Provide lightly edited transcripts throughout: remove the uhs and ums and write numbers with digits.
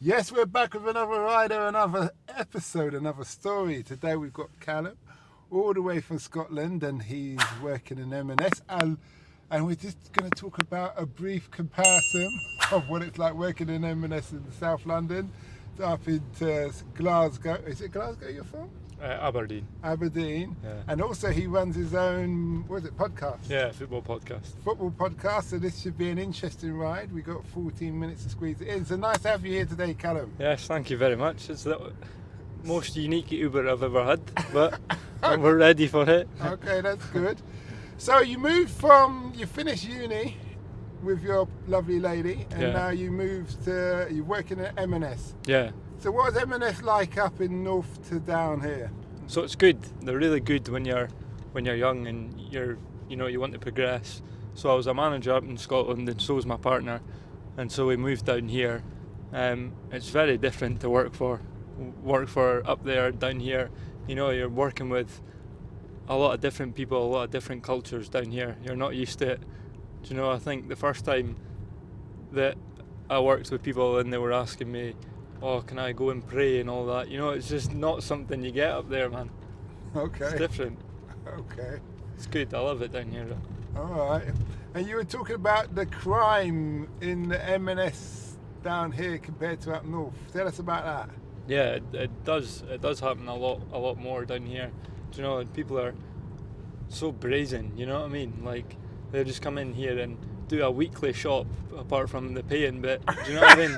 Yes, we're back with another rider, another episode, another story. Today we've got Callum, all the way from Scotland, and he's working in M&S. And we're just going to talk about a brief comparison of what it's like working in M&S in South London, up into Glasgow. Is it Glasgow you're from? Aberdeen. Aberdeen. Yeah. And also he runs his own, podcast? Yeah, football podcast. Football podcast, so this should be an interesting ride. We've got 14 minutes to squeeze it in. So nice to have you here today, Callum. Yes, thank you very much. It's the most unique Uber I've ever had, but we're ready for it. Okay, that's good. So you finished uni with your lovely lady, and now you're working at M&S. Yeah. So what is M&S like up in north to down here? So it's good. They're really good when you're young and you want to progress. So I was a manager up in Scotland, and so was my partner, and so we moved down here. It's very different to work for up there, down here. You know, you're working with a lot of different people, a lot of different cultures down here. You're not used to it. Do you know, I think the first time that I worked with people and they were asking me, oh, can I go and pray and all that? You know, it's just not something you get up there, man. Okay. It's different. Okay. It's good. I love it down here, though. All right. And you were talking about the crime in the M&S down here compared to up north. Tell us about that. Yeah, it does happen a lot more down here. Do you know, people are so brazen, you know what I mean? Like, they just come in here and do a weekly shop apart from the paying bit. Do you know what I mean?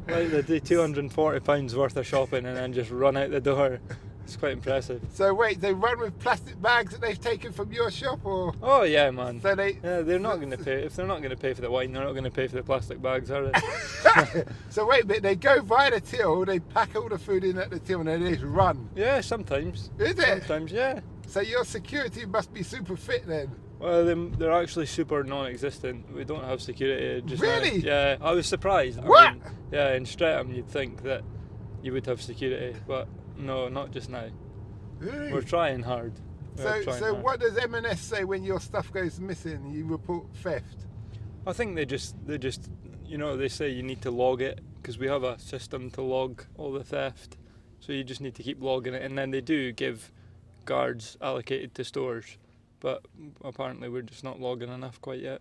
They do £240 worth of shopping and then just run out the door. It's quite impressive. So wait, they run with plastic bags that they've taken from your shop, or? Oh yeah, man. So they're not going to pay. If they're not going to pay for the wine, they're not going to pay for the plastic bags, are they? So wait a minute, they go by the till, they pack all the food in at the till, and they just run. Yeah, sometimes. Is it? Sometimes, yeah. So your security must be super fit then. Well, they're actually super non-existent. We don't have security just Really? now. Yeah, I was surprised. What? I mean, yeah, in Streatham you'd think that you would have security, but no, not just now. Really? We're trying hard. So what does M&S say when your stuff goes missing? You report theft? I think they just they say you need to log it because we have a system to log all the theft. So you just need to keep logging it, and then they do give guards allocated to stores. But apparently we're just not logging enough quite yet.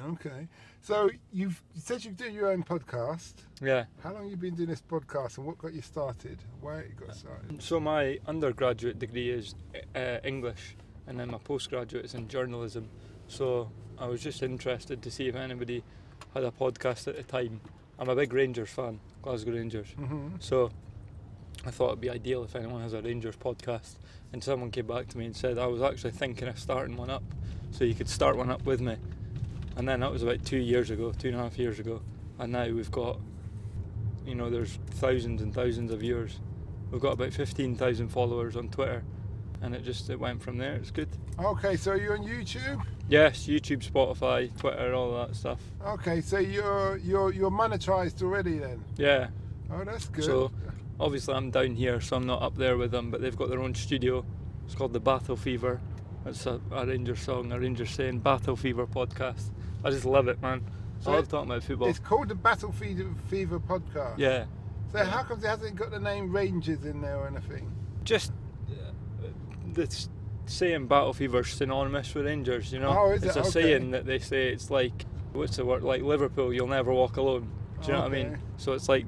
Okay. So you said you do your own podcast. Yeah. How long have you been doing this podcast, and what got you started? Why you got started? So my undergraduate degree is English, and then my postgraduate is in journalism. So I was just interested to see if anybody had a podcast at the time. I'm a big Rangers fan, Glasgow Rangers. Mm-hmm. So I thought it'd be ideal if anyone has a Rangers podcast. And someone came back to me and said I was actually thinking of starting one up, so you could start one up with me. And then that was about 2.5 years ago. And now we've got, there's thousands and thousands of viewers. We've got about 15,000 followers on Twitter, and it went from there. It's good. Okay, so you're on YouTube? Yes, YouTube, Spotify, Twitter, all that stuff. Okay, so you're monetized already then? Yeah. Oh, that's good. So obviously I'm down here, so I'm not up there with them, but they've got their own studio. It's called the Battle Fever. It's a Rangers song, a Rangers saying Battle Fever podcast. I just love it, man. So I love talking about football. It's called the Battle Fever podcast? Yeah. So how come it hasn't got the name Rangers in there or anything? Just the saying Battle Fever's synonymous with Rangers, you know? Oh, is it's it? a Okay. saying that they say, it's like, what's the word? Like Liverpool, you'll never walk alone. Do you know what I mean? So it's like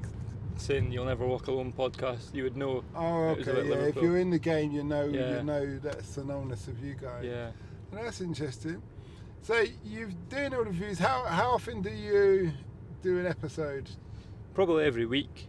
saying You'll Never Walk Alone podcast, you would know. Oh, it was okay, about yeah. Liverpool. If you're in the game, you know Yeah. that's synonymous of you guys. Yeah. Well, that's interesting. So you're doing all the views. How often do you do an episode? Probably every week.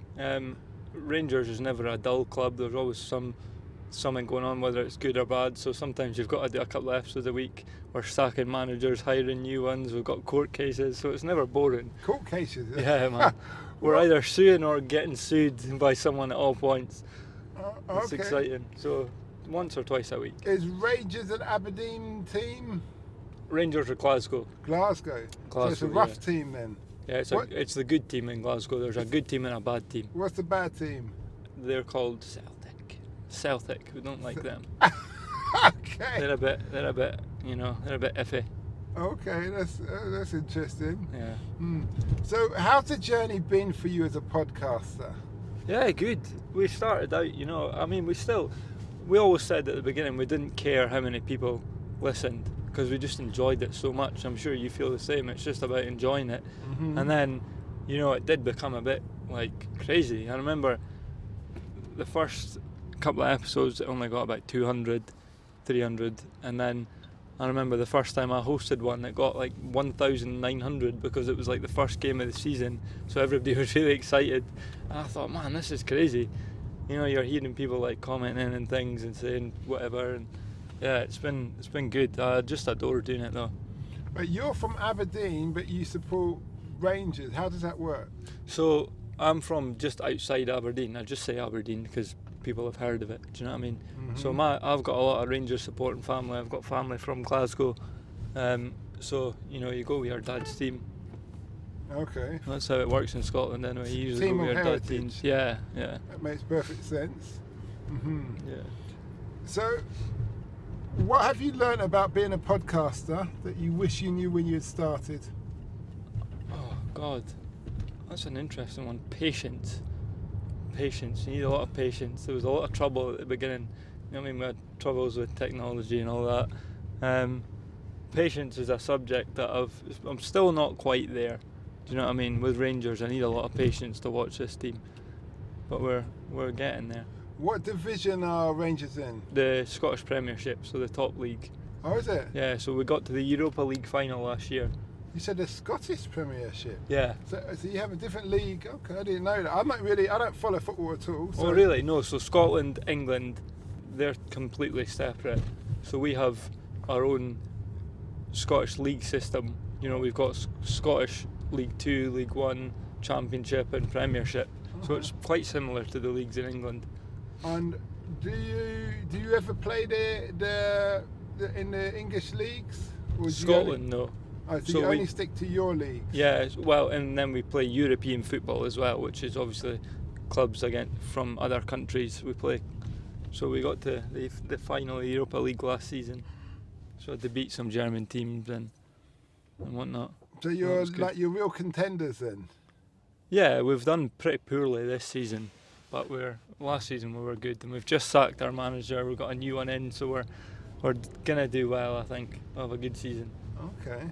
Rangers is never a dull club. There's always something going on, whether it's good or bad. So sometimes you've got to do a couple of episodes a week. We're sacking managers, hiring new ones. We've got court cases, so it's never boring. Court cases? Yeah, man. We're either suing or getting sued by someone at all points. It's Okay. exciting. So once or twice a week. Is Rangers an Aberdeen team? Rangers are Glasgow. Glasgow. So it's a Glasgow, rough team then. Yeah, it's the good team in Glasgow. There's a good team and a bad team. What's the bad team? They're called Celtic. We don't like them. Okay. They're a bit, they're a bit iffy. Okay, that's interesting. Yeah. So, how's the journey been for you as a podcaster? Yeah, good. We started out, I mean, we always said at the beginning we didn't care how many people listened because we just enjoyed it so much. I'm sure you feel the same. It's just about enjoying it. Mm-hmm. And then, it did become a bit like crazy. I remember the first couple of episodes it only got about 200, 300, and then I remember the first time I hosted one it got like 1,900 because it was like the first game of the season, so everybody was really excited. And I thought, man, this is crazy. You're hearing people like commenting and things and saying whatever, and yeah, it's been good. I just adore doing it though. But you're from Aberdeen, but you support Rangers. How does that work? So I'm from just outside Aberdeen. I just say Aberdeen because people have heard of it. Do you know what I mean? Mm-hmm. So I've got a lot of Rangers supporting family. I've got family from Glasgow. So you go with your dad's team. Okay. That's how it works in Scotland anyway. You usually Team go of with your dad's heritage. teams. Yeah. That makes perfect sense. Mm-hmm. Yeah. So, what have you learned about being a podcaster that you wish you knew when you had started? Oh God, that's an interesting one. Patience. You need a lot of patience. There was a lot of trouble at the beginning. We had troubles with technology and all that. Patience is a subject that I'm still not quite there. Do you know what I mean? With Rangers, I need a lot of patience to watch this team, but we're getting there. What division are Rangers in? The Scottish Premiership, so the top league. Oh, is it? Yeah, so we got to the Europa League final last year. You said the Scottish Premiership. Yeah. So you have a different league. Okay, I didn't know that. I don't follow football at all. So. Oh really? No, so Scotland, England, they're completely separate. So we have our own Scottish league system. We've got Scottish League 2, League 1, Championship and Premiership. So it's quite similar to the leagues in England. And do you ever play the in the English leagues? Or Scotland, no. Oh, so So you we- only stick to your leagues? Yeah, well, and then we play European football as well, which is obviously clubs again from other countries we play. So we got to the final of the Europa League last season. So to beat some German teams and whatnot. So you're real contenders then? Yeah, we've done pretty poorly this season, but last season we were good, and we've just sacked our manager. We've got a new one in, so we're gonna do well. I think we'll have a good season. Okay.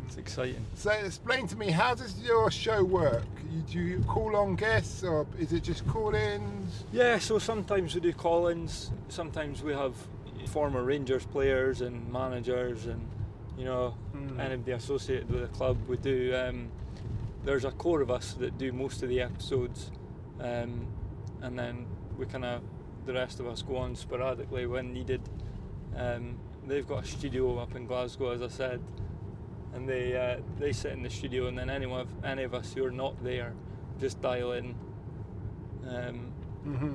It's exciting. So explain to me, how does your show work? Do you call on guests, or is it just call-ins? Yeah, so sometimes we do call-ins. Sometimes we have former Rangers players and managers, and anybody associated with the club. We do. There's a core of us that do most of the episodes, and then the rest of us go on sporadically when needed. They've got a studio up in Glasgow, as I said, and they sit in the studio, and then any of us who are not there just dial in.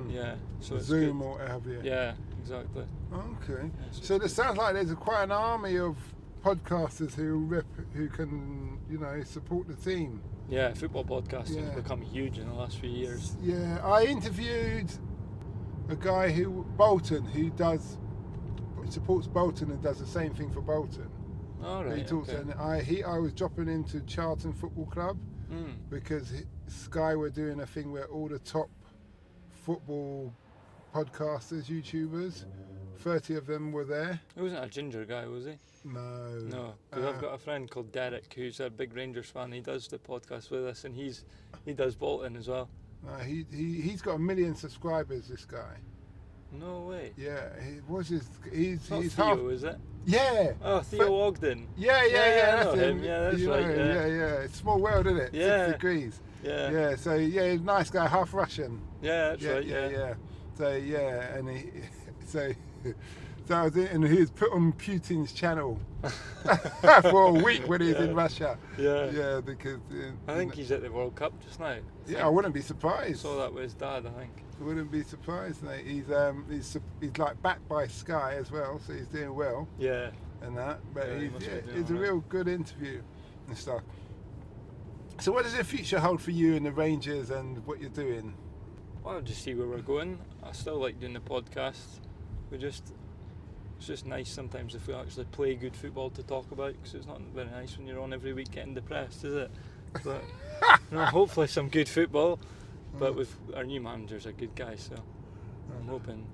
Yeah, so it's Zoom good. or what have you. Yeah, exactly. Okay. Yeah, So it sounds like there's quite an army of podcasters who can support the team. Yeah, football podcasting has Yeah. become huge in the last few years. Yeah, I interviewed a guy who supports Bolton and does the same thing for Bolton. All right. He talks, Okay. and I was dropping into Charlton Football Club because Sky were doing a thing where all the top football podcasters, YouTubers, 30 of them were there. He wasn't a ginger guy, was he? No, because I've got a friend called Derek who's a big Rangers fan. He does the podcast with us, and he does Bolton as well. He's got 1 million subscribers. This guy. No way. Yeah, he's Not he's Theo, half. is it? Yeah. Oh, Theo Ogden. Yeah, I that's know him. him. Yeah, that's You right. know, yeah. It's a small world, isn't it? Yeah. 6 degrees. Yeah. Yeah. So he's a nice guy, half Russian. Yeah, that's right. Yeah. So and so I was in, and he was put on Putin's channel for a week when he was in Russia. Yeah. Because I think he's at the World Cup just now. I wouldn't be I surprised. saw that with his dad, I think. I wouldn't be surprised, mate. He's like backed by Sky as well, so he's doing well Yeah. and that. But Yeah, he must be doing it's a all right. real good interview and stuff. So what does the future hold for you and the Rangers and what you're doing? Well, I'll just see where we're going. I still like doing the podcast. We just it's just nice sometimes if we actually play good football to talk about, because it's not very nice when you're on every week getting depressed, is it? But hopefully some good football. But with our new manager's a good guy, so I'm hoping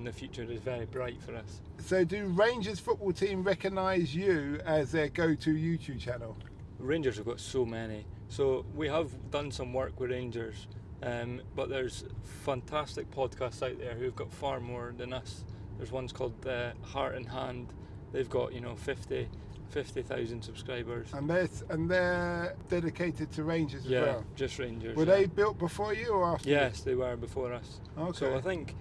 the future is very bright for us. So do Rangers football team recognise you as their go-to YouTube channel? Rangers have got so many. So we have done some work with Rangers, but there's fantastic podcasts out there who've got far more than us. There's ones called Heart and Hand. They've got 50,000 subscribers. And they're dedicated to Rangers as well? Yeah, just Rangers. Were they built before you or after? Yes, they were before us. Okay. So I think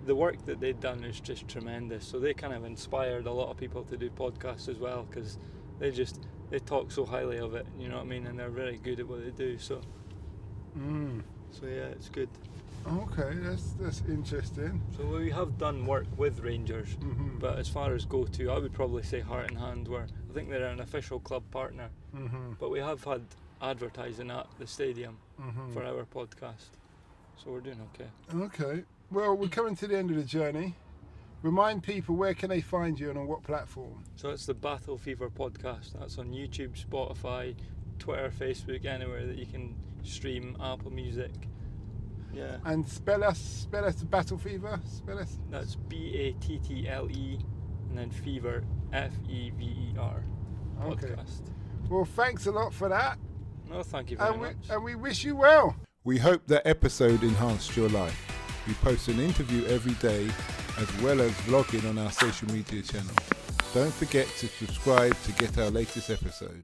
the work that they've done is just tremendous. So they kind of inspired a lot of people to do podcasts as well, because they talk so highly of it, you know what I mean, and they're very good at what they do. So yeah, it's good. Okay, that's interesting. So we have done work with Rangers, but as far as go-to, I would probably say Heart and Hand, where I think they're an official club partner. But we have had advertising at the stadium for our podcast, so we're doing okay. Okay, well, we're coming to the end of the journey. Remind people, where can they find you and on what platform? So it's the Battle Fever podcast. That's on YouTube, Spotify, Twitter, Facebook, anywhere that you can stream, Apple Music. Yeah. And spell us the Battle Fever. Spell us. That's Battle and then Fever, Fever podcast. Okay. Well, thanks a lot for that. No, thank you very much. And we wish you well. We hope that episode enhanced your life. We post an interview every day, as well as vlogging on our social media channel. Don't forget to subscribe to get our latest episode.